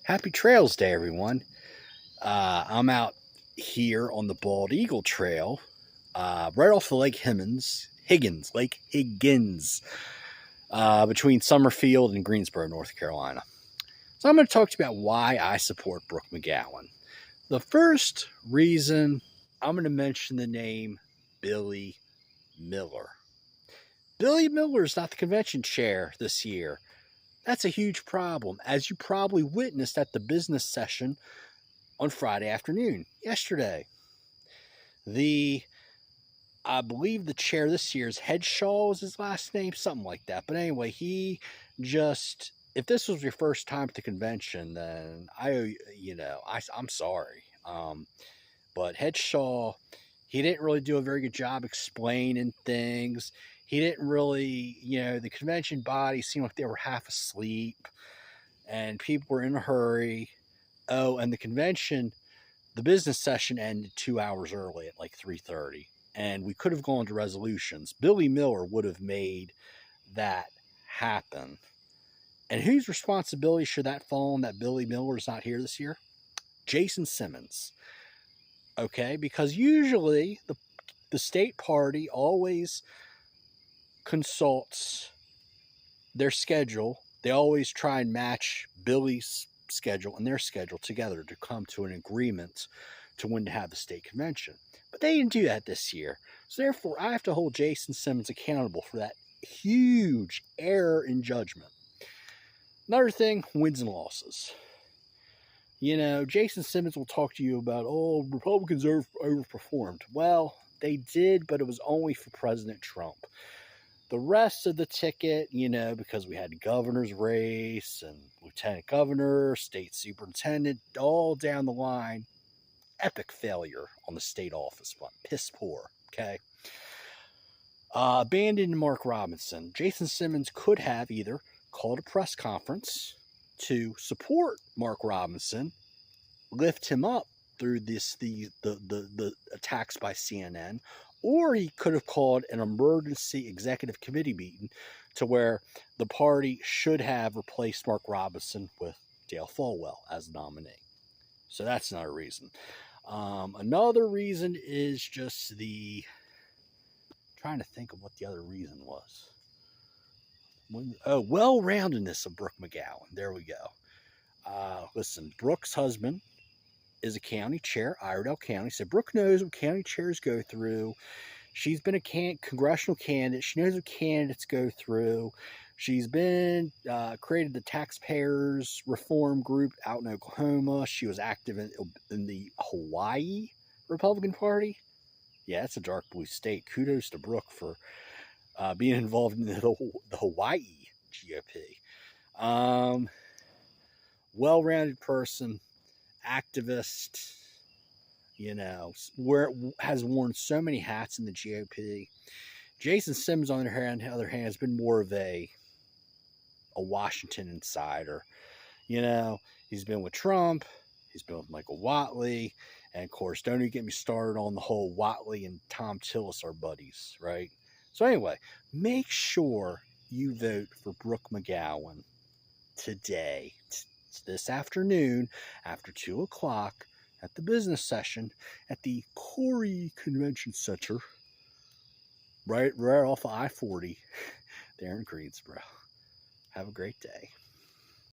Happy Trails Day, everyone. I'm out here on the Bald Eagle Trail, right off the Lake Lake Higgins, between Summerfield and Greensboro, North Carolina. So I'm going to talk to you about why I support Brooke McGowan. The first reason, I'm going to mention the name Billy Miller. Billy Miller is not the convention chair this year. That's a huge problem, as you probably witnessed at the business session on Friday afternoon, yesterday. I believe the chair this year is Headshaw is his last name, something like that. But anyway, if this was your first time at the convention, then I'm sorry. But Headshaw, he didn't really do a very good job explaining things. He didn't really, the convention body seemed like they were half asleep and people were in a hurry. Oh, and the business session ended 2 hours early at like 3:30, and we could have gone to resolutions. Billy Miller would have made that happen. And whose responsibility should that fall on that Billy Miller is not here this year? Jason Simmons. Okay, because usually the state party always consults their schedule. They always try and match Billy's schedule and their schedule together to come to an agreement to when to have the state convention. But they didn't do that this year. So therefore, I have to hold Jason Simmons accountable for that huge error in judgment. Another thing, wins and losses. Jason Simmons will talk to you about, Republicans overperformed. Well, they did, but it was only for President Trump. The rest of the ticket, because we had the governor's race and lieutenant governor, state superintendent, all down the line, epic failure on the state office front. Piss poor, okay? Abandoned Mark Robinson. Jason Simmons could have either called a press conference to support Mark Robinson, lift him up through the attacks by CNN, or he could have called an emergency executive committee meeting to where the party should have replaced Mark Robinson with Dale Folwell as a nominee. So that's another reason. Another reason is just trying to think of what the other reason was. Well-roundedness of Brooke McGowan. There we go. Listen, Brooke's husband is a county chair, Iredell County. So Brooke knows what county chairs go through. She's been a congressional candidate. She knows what candidates go through. She's been created the taxpayers reform group out in Oklahoma. She was active in the Hawaii Republican Party. Yeah, it's a dark blue state. Kudos to Brooke for being involved in the Hawaii GOP. Well-rounded person, activist, has worn so many hats in the GOP. Jason Simmons, on the other hand, has been more of a Washington insider. He's been with Trump, he's been with Michael Whatley, and of course, don't even get me started on the whole Whatley and Tom Tillis are buddies, right? So anyway, make sure you vote for Brooke McGowan today, this afternoon, after 2 o'clock at the business session at the Corey Convention Center, right off of I-40 there in Greensboro. Have a great day.